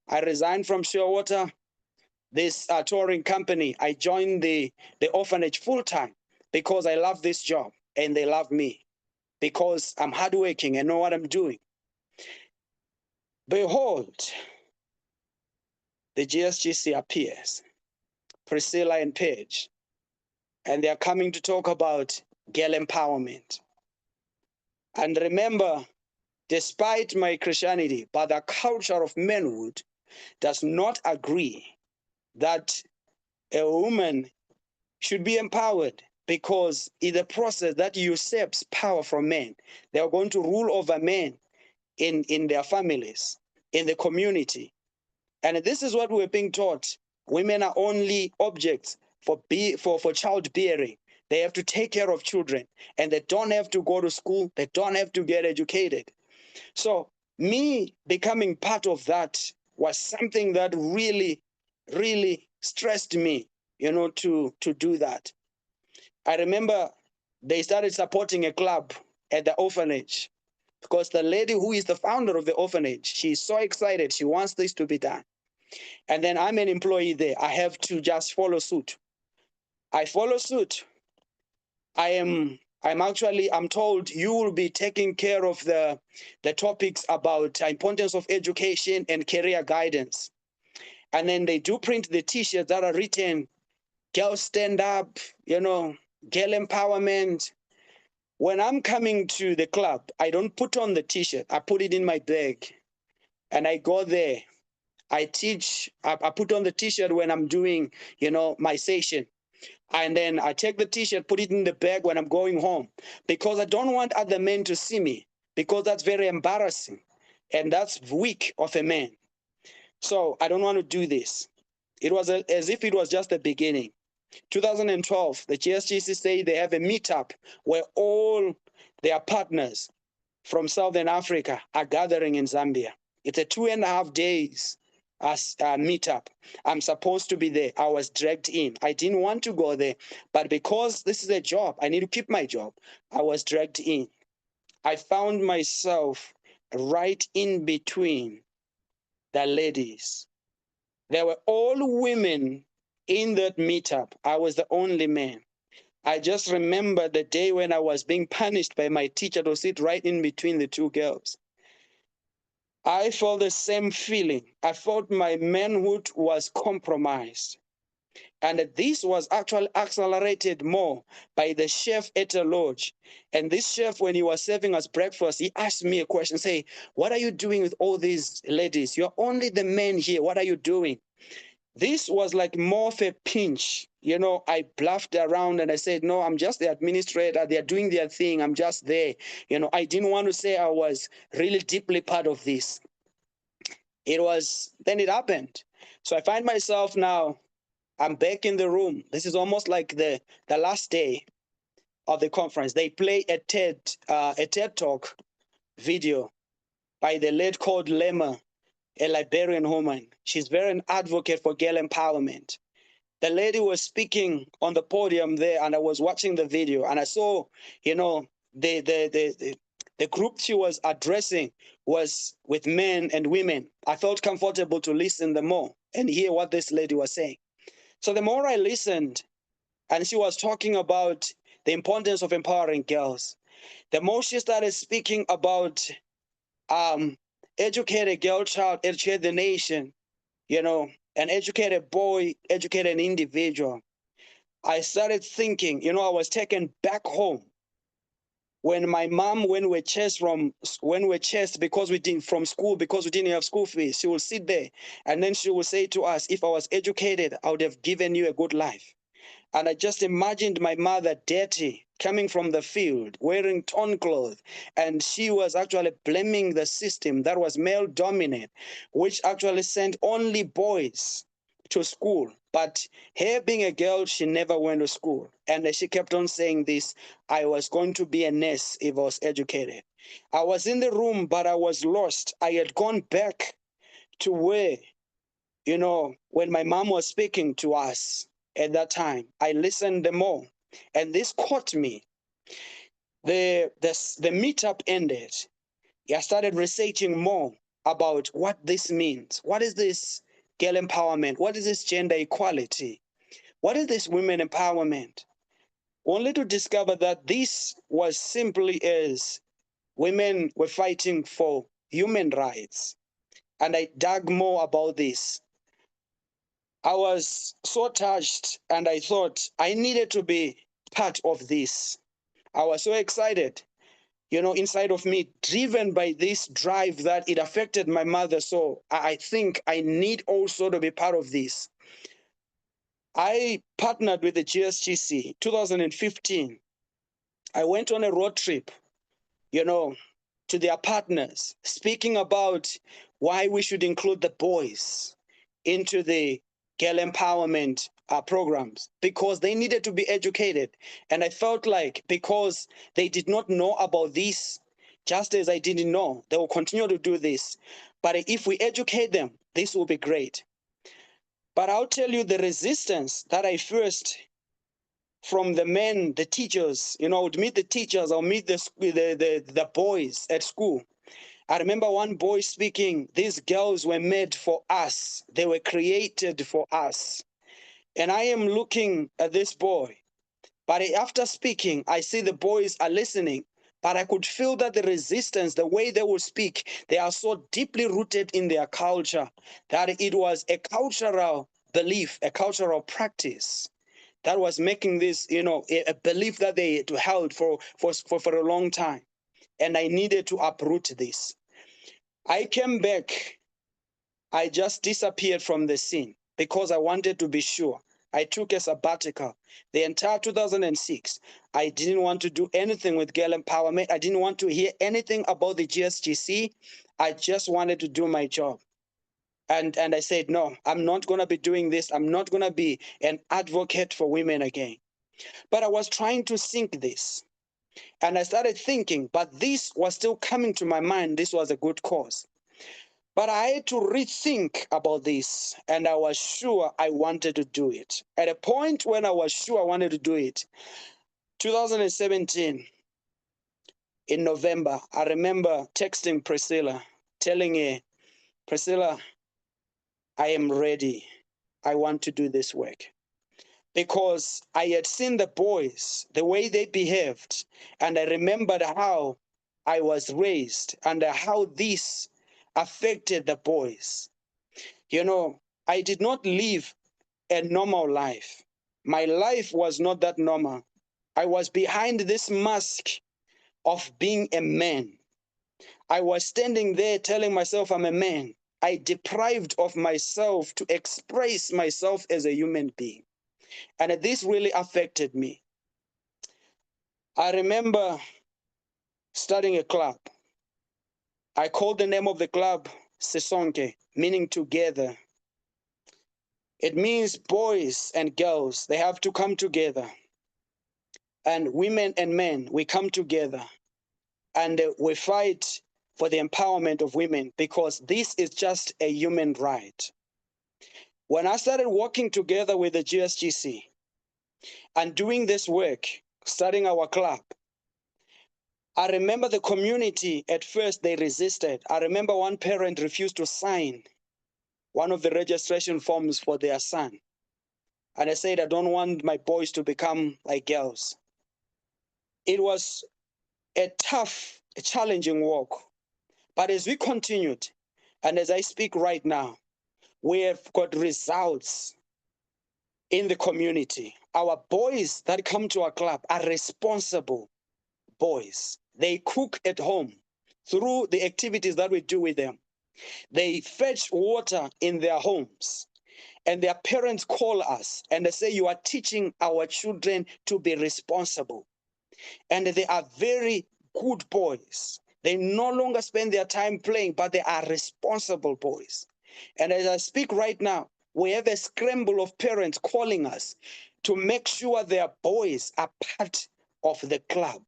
I resigned from Shearwater, this touring company. I joined the orphanage full time because I love this job and they love me because I'm hardworking and know what I'm doing. Behold, the GSGC appears, Priscilla and Paige, and they are coming to talk about girl empowerment. And remember, despite my Christianity, but the culture of manhood does not agree that a woman should be empowered because it's a process that usurps power from men. They are going to rule over men in their families, in the community. And this is what we're being taught. Women are only objects for childbearing. They have to take care of children and they don't have to go to school. They don't have to get educated. So me becoming part of that was something that really, really stressed me, to do that. I remember they started supporting a club at the orphanage because the lady who is the founder of the orphanage, she's so excited. She wants this to be done. And then I'm an employee there. I have to just follow suit. I follow suit. I'm told you will be taking care of the topics about importance of education and career guidance. And then they do print the t-shirts that are written, girls stand up, girl empowerment. When I'm coming to the club, I don't put on the t-shirt. I put it in my bag and I go there. I teach, I put on the t-shirt when I'm doing, my session. And then I take the t-shirt, put it in the bag when I'm going home because I don't want other men to see me because that's very embarrassing and that's weak of a man. So I don't want to do this. It was as if it was just the beginning. 2012, the GSGC say they have a meetup where all their partners from Southern Africa are gathering in Zambia. It's a 2.5 days meetup. I'm supposed to be there. I was dragged in. I didn't want to go there, but because this is a job, I need to keep my job. I was dragged in. I found myself right in between the ladies. They were all women in that meetup. I was the only man. I just remember the day when I was being punished by my teacher to sit right in between the two girls. I felt the same feeling. I felt my manhood was compromised. And this was actually accelerated more by the chef at the lodge. And this chef, when he was serving us breakfast, he asked me a question, say, what are you doing with all these ladies? You're only the men here. What are you doing? This was like more of a pinch. I bluffed around and I said, no, I'm just the administrator. They're doing their thing. I'm just there. I didn't want to say I was really deeply part of this. Then it happened. So I find myself now I'm back in the room. This is almost like the last day of the conference. They play a TED Talk video by the late called Lema, a Liberian woman. She's very an advocate for girl empowerment. The lady was speaking on the podium there, and I was watching the video, and I saw, you know, the group she was addressing was with men and women. I felt comfortable to listen the more and hear what this lady was saying. So the more I listened, and she was talking about the importance of empowering girls, the more she started speaking about educate a girl child, educate the nation, you know, an educated boy, educate an individual. I started thinking, you know, I was taken back home when my mom, when we chased because we didn't from school, because we didn't have school fees, she will sit there and then she will say to us, if I was educated, I would have given you a good life. And I just imagined my mother dirty, coming from the field, wearing torn clothes. And she was actually blaming the system that was male dominant, which actually sent only boys to school. But her being a girl, she never went to school. And she kept on saying this, I was going to be a nurse if I was educated. I was in the room, but I was lost. I had gone back to where, you know, when my mom was speaking to us at that time, I listened more, and this caught me. The meetup ended. I started researching more about what this means. What is this girl empowerment? What is this gender equality? What is this women empowerment? Only to discover that this was simply as women were fighting for human rights. And I dug more about this. I was so touched, and I thought I needed to be part of this. I was so excited, you know, inside of me, driven by this drive that it affected my mother. So I think I need also to be part of this. I partnered with the GSGC 2015. I went on a road trip, you know, to their partners, speaking about why we should include the boys into the girl empowerment programs, because they needed to be educated. And I felt like because they did not know about this, just as I didn't know, they will continue to do this. But if we educate them, this will be great. But I'll tell you the resistance that I first from the men, the teachers, you know, I would meet the teachers, I'll meet the boys at school. I remember one boy speaking, these girls were made for us. They were created for us. And I am looking at this boy, but after speaking, I see the boys are listening, but I could feel that the resistance, the way they will speak, they are so deeply rooted in their culture that it was a cultural belief, a cultural practice that was making this, you know, a belief that they held for a long time. And I needed to uproot this. I came back. I just disappeared from the scene because I wanted to be sure. I took a sabbatical. The entire 2006, I didn't want to do anything with girl empowerment. I didn't want to hear anything about the GSGC. I just wanted to do my job. And I said, no, I'm not going to be doing this. I'm not going to be an advocate for women again. But I was trying to think this. And I started thinking, but this was still coming to my mind. This was a good cause. But I had to rethink about this, and I was sure I wanted to do it. At a point when I was sure I wanted to do it, 2017, in November, I remember texting Priscilla, telling her, Priscilla, I am ready. I want to do this work. Because I had seen the boys, the way they behaved, and I remembered how I was raised and how this affected the boys. You know, I did not live a normal life. My life was not that normal. I was behind this mask of being a man. I was standing there telling myself I'm a man. I deprived of myself to express myself as a human being. And this really affected me. I remember starting a club. I called the name of the club Sesonke, meaning together. It means boys and girls, they have to come together. And women and men, we come together and we fight for the empowerment of women, because this is just a human right. When I started working together with the GSGC and doing this work, starting our club, I remember the community at first, they resisted. I remember one parent refused to sign one of the registration forms for their son. And I said, I don't want my boys to become like girls. It was a tough, a challenging walk. But as we continued, and as I speak right now, we have got results in the community. Our boys that come to our club are responsible boys. They cook at home through the activities that we do with them. They fetch water in their homes. And their parents call us and they say, you are teaching our children to be responsible. And they are very good boys. They no longer spend their time playing, but they are responsible boys. And as I speak right now, we have a scramble of parents calling us to make sure their boys are part of the club.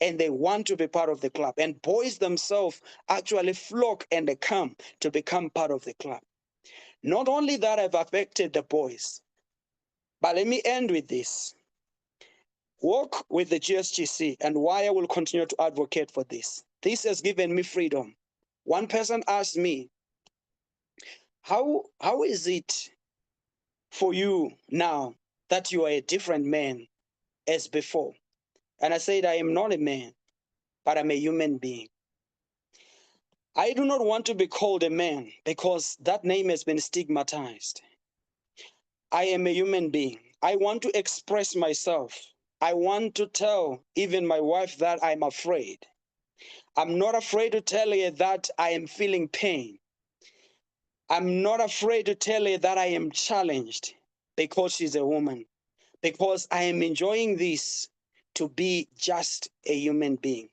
And they want to be part of the club. And boys themselves actually flock and they come to become part of the club. Not only that have affected the boys, but let me end with this. Work with the GSGC and why I will continue to advocate for this. This has given me freedom. One person asked me, how is it for you now that you are a different man as before? And I said, I am not a man, but I'm a human being. I do not want to be called a man because that name has been stigmatized. I am a human being. I want to express myself. I want to tell even my wife that I'm afraid. I'm not afraid to tell her that I am feeling pain. I'm not afraid to tell her that I am challenged because she's a woman, because I am enjoying this to be just a human being.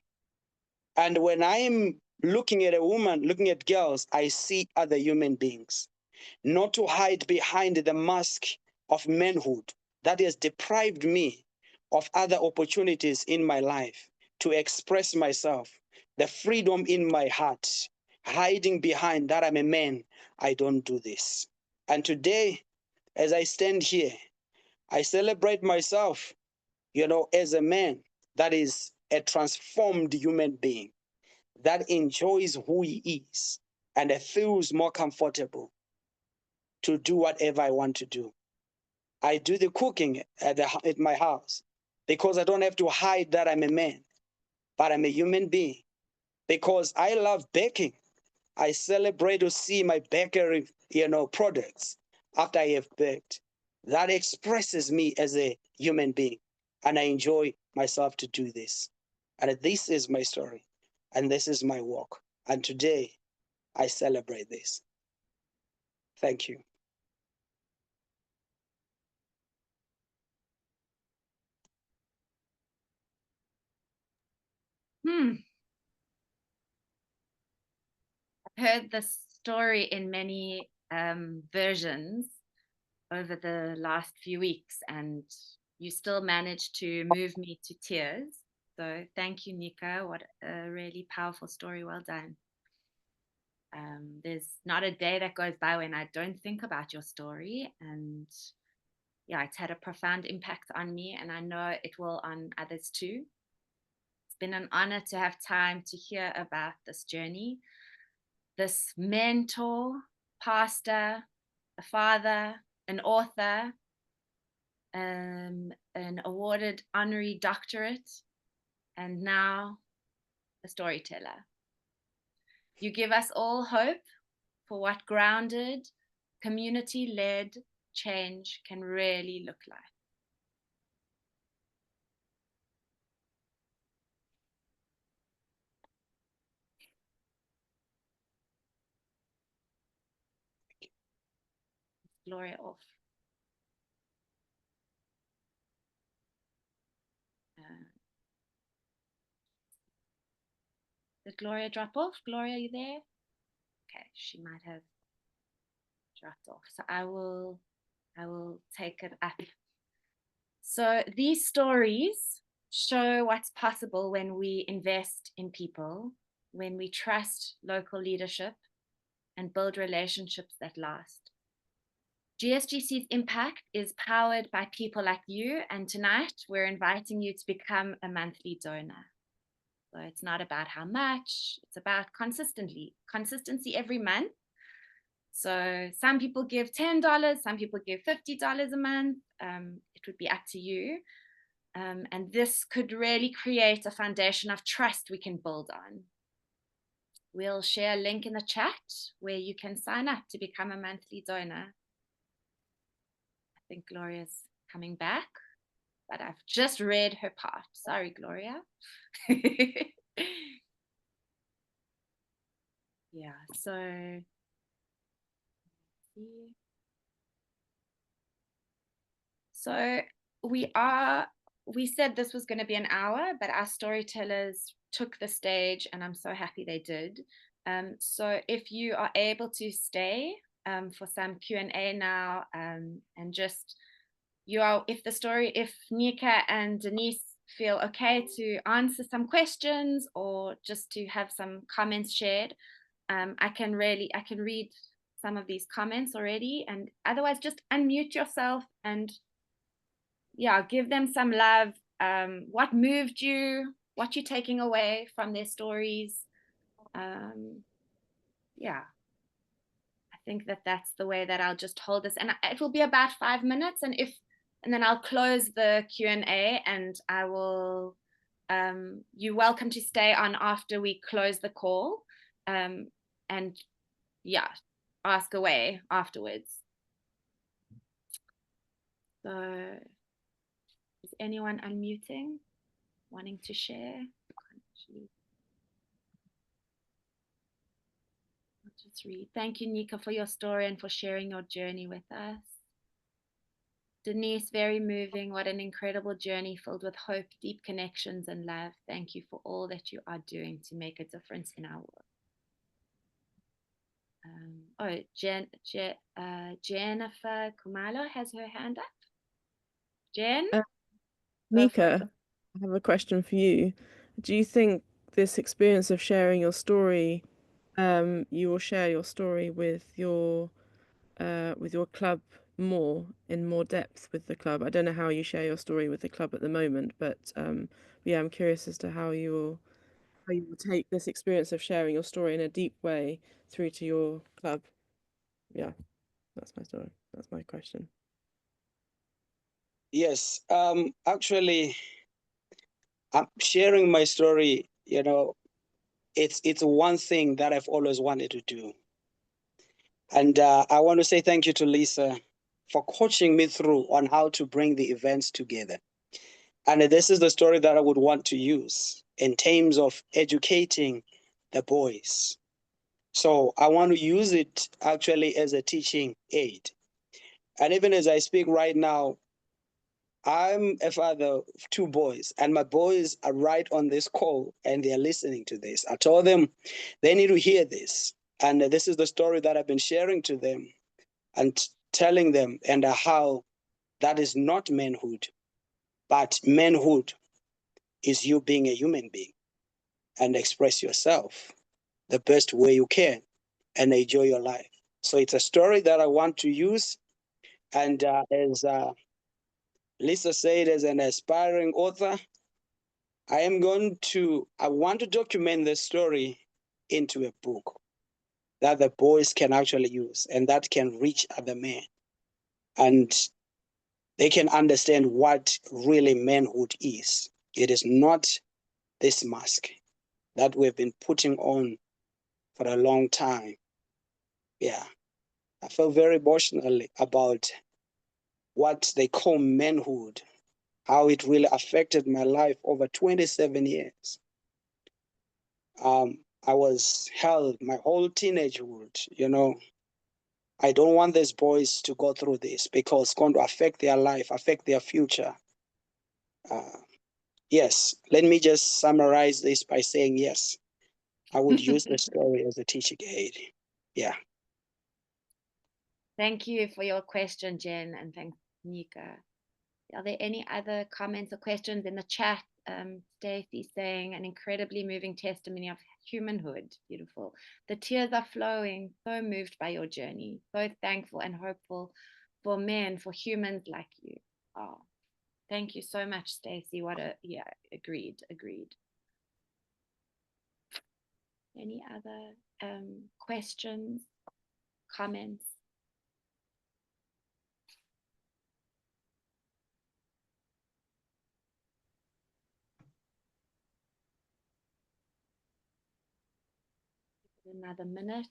And when I am looking at a woman, looking at girls, I see other human beings. Not to hide behind the mask of manhood that has deprived me of other opportunities in my life to express myself, the freedom in my heart, hiding behind that I'm a man. I don't do this. And today, as I stand here, I celebrate myself, as a man that is a transformed human being that enjoys who he is and feels more comfortable to do whatever I want to do. I do the cooking at my house because I don't have to hide that I'm a man, but I'm a human being. Because I love baking. I celebrate to see my bakery, products after I have baked. That expresses me as a human being. And I enjoy myself to do this. And this is my story. And this is my walk. And today, I celebrate this. Thank you. I've heard this story in many versions over the last few weeks, and you still managed to move me to tears. So thank you, Nika. What a really powerful story. Well done. There's not a day that goes by when I don't think about your story. And yeah, it's had a profound impact on me, and I know it will on others too. It's been an honor to have time to hear about this journey. This mentor, pastor, a father, an author, an awarded honorary doctorate, and now a storyteller. You give us all hope for what grounded, community-led change can really look like. Gloria off. Did Gloria drop off? Gloria, are you there? Okay, she might have dropped off. So I will I will take it up. So these stories show what's possible when we invest in people, when we trust local leadership and build relationships that last. GSGC's impact is powered by people like you, and tonight we're inviting you to become a monthly donor. So it's not about how much, it's about consistency every month. So some people give $10, some people give $50 a month. It would be up to you. And this could really create a foundation of trust we can build on. We'll share a link in the chat where you can sign up to become a monthly donor. I think Gloria's coming back, but I've just read her part. Sorry, Gloria. Yeah, so we said this was going to be an hour, but our storytellers took the stage, and I'm so happy they did. So if you are able to stay for some Q&A now, and just if Nika and Denise feel okay to answer some questions or just to have some comments shared, I can read some of these comments already, and otherwise just unmute yourself and give them some love. What moved you? What you're taking away from their stories? I think that's the way that I'll just hold this, and it will be about 5 minutes, and then I'll close the Q&A, and I will. You're welcome to stay on after we close the call, and ask away afterwards. So is anyone unmuting, wanting to share? I'll just read. Thank you, Nika, for your story and for sharing your journey with us. Denise, very moving. What an incredible journey filled with hope, deep connections, and love. Thank you for all that you are doing to make a difference in our world. Jennifer Kumalo has her hand up. Jen? Nika, I have a question for you. Do you think this experience of sharing your story, you will share your story with your club in more depth with the club? I don't know how you share your story with the club at the moment, but yeah, I'm curious as to how you will take this experience of sharing your story in a deep way through to your club. Yeah, that's my story. That's my question. Yes, actually, I'm sharing my story. It's one thing that I've always wanted to do. And I want to say thank you to Lisa for coaching me through on how to bring the events together. And this is the story that I would want to use in terms of educating the boys. So I want to use it actually as a teaching aid. And even as I speak right now, I'm a father of 2 boys, and my boys are right on this call and they're listening to this. I told them they need to hear this. And this is the story that I've been sharing to them and telling them and how that is not manhood, but manhood is you being a human being and express yourself the best way you can and enjoy your life. So it's a story that I want to use. And as Lisa said, as an aspiring author, I want to document this story into a book that the boys can actually use and that can reach other men. And they can understand what really manhood is. It is not this mask that we've been putting on for a long time. Yeah, I feel very emotionally about what they call manhood, how it really affected my life over 27 years. I was held my whole teenagehood, I don't want these boys to go through this because it's going to affect their life, affect their future. Yes, let me just summarize this by saying yes, I would use the story as a teaching aid. Yeah. Thank you for your question, Jen, and thanks, Nika. Are there any other comments or questions in the chat? Stacey saying an incredibly moving testimony of humanhood. Beautiful. The tears are flowing. So moved by your journey. So thankful and hopeful for men, for humans like you. Oh, thank you so much, Stacey. Yeah, agreed. Any other questions, comments? Another minute.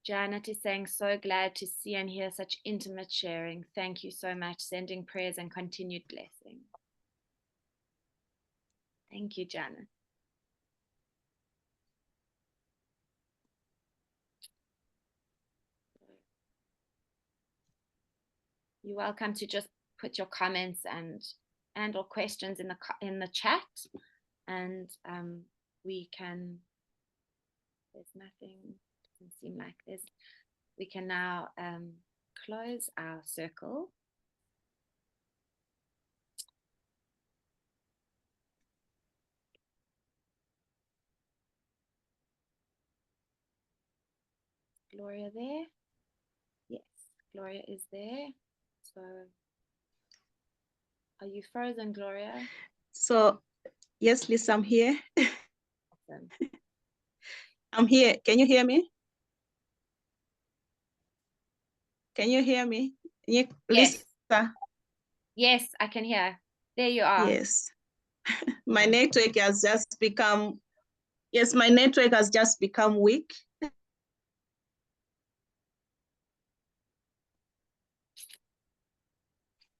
Janet is saying, so glad to see and hear such intimate sharing. Thank you so much. Sending prayers and continued blessing. Thank you, Janet. You're welcome to just put your comments and or questions in the chat, and we can. There's nothing. Doesn't seem like there's. We can now close our circle. Gloria there? Yes, Gloria is there. So, are you frozen, Gloria? So, yes, Lisa, I'm here. Awesome. I'm here. Can you hear me? Can you hear me? Yes. Lisa? Yes, I can hear. There you are. Yes. My network has just become, yes, my network has just become weak.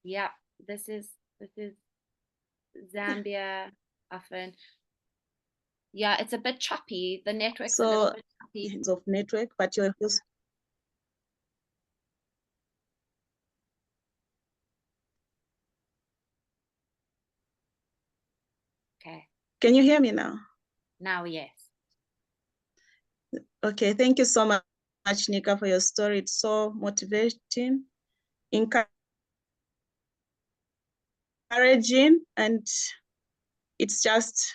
Yeah, this is Zambia often. Yeah, it's a bit choppy. The network's a little bit choppy. Of network, but you're just. Okay. Can you hear me now? Now, yes. Okay, thank you so much, Nika, for your story. It's so motivating, encouraging, and it's just,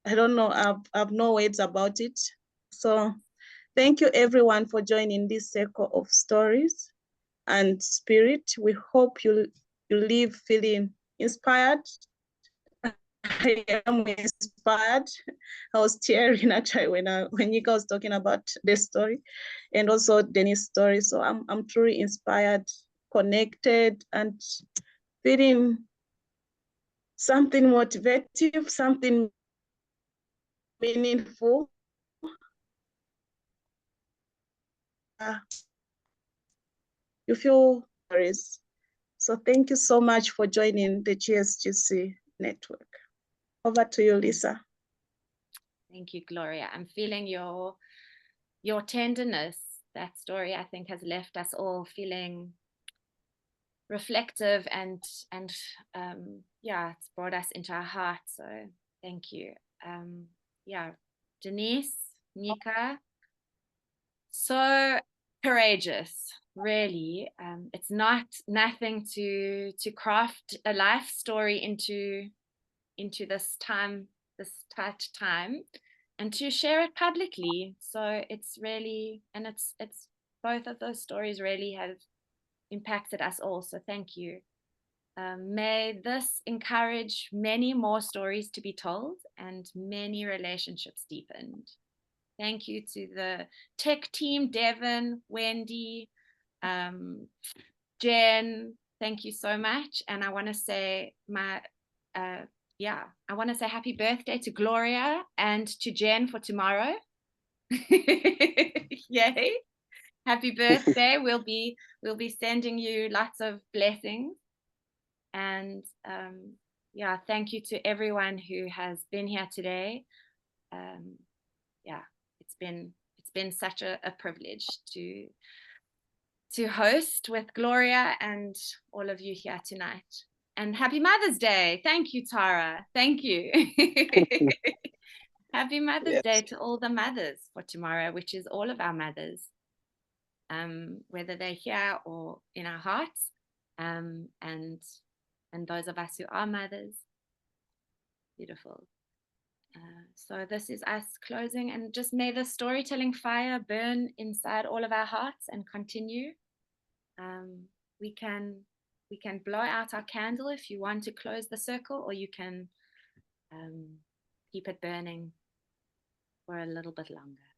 I don't know, I've no words about it. So thank you everyone for joining this circle of stories and spirit. We hope you leave feeling inspired. I am inspired. I was tearing actually when Nika was talking about this story, and also Denise's story. So I'm truly inspired, connected, and feeling something motivative, something meaningful. You feel stories. So thank you so much for joining the GSGC network. Over to you, Lisa. Thank you, Gloria. I'm feeling your tenderness. That story, I think, has left us all feeling reflective and yeah, it's brought us into our hearts. So thank you. Yeah, Denise, Nika, so courageous. Really, it's nothing to craft a life story into this tight time, and to share it publicly. So it's really, and it's both of those stories really have impacted us all. So thank you. May this encourage many more stories to be told and many relationships deepened. Thank you to the tech team, Devin, Wendy, Jen. Thank you so much. And I want to say I want to say happy birthday to Gloria and to Jen for tomorrow. Yay. Happy birthday. We'll be sending you lots of blessings. And yeah, thank you to everyone who has been here today. Yeah, it's been such a privilege to host with Gloria and all of you here tonight. And happy Mother's Day. Thank you, Tara. Thank you. Happy Mother's Day to all the mothers for tomorrow, which is all of our mothers. whether they're here or in our hearts, and those of us who are mothers. Beautiful. So this is us closing, and just may the storytelling fire burn inside all of our hearts and continue. We can blow out our candle if you want to close the circle, or you can keep it burning for a little bit longer.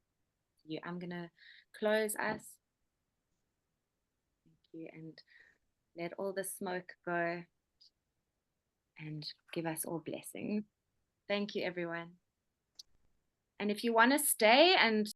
I'm gonna close us. Thank you, and let all the smoke go and give us all blessings. Thank you, everyone. And if you want to stay and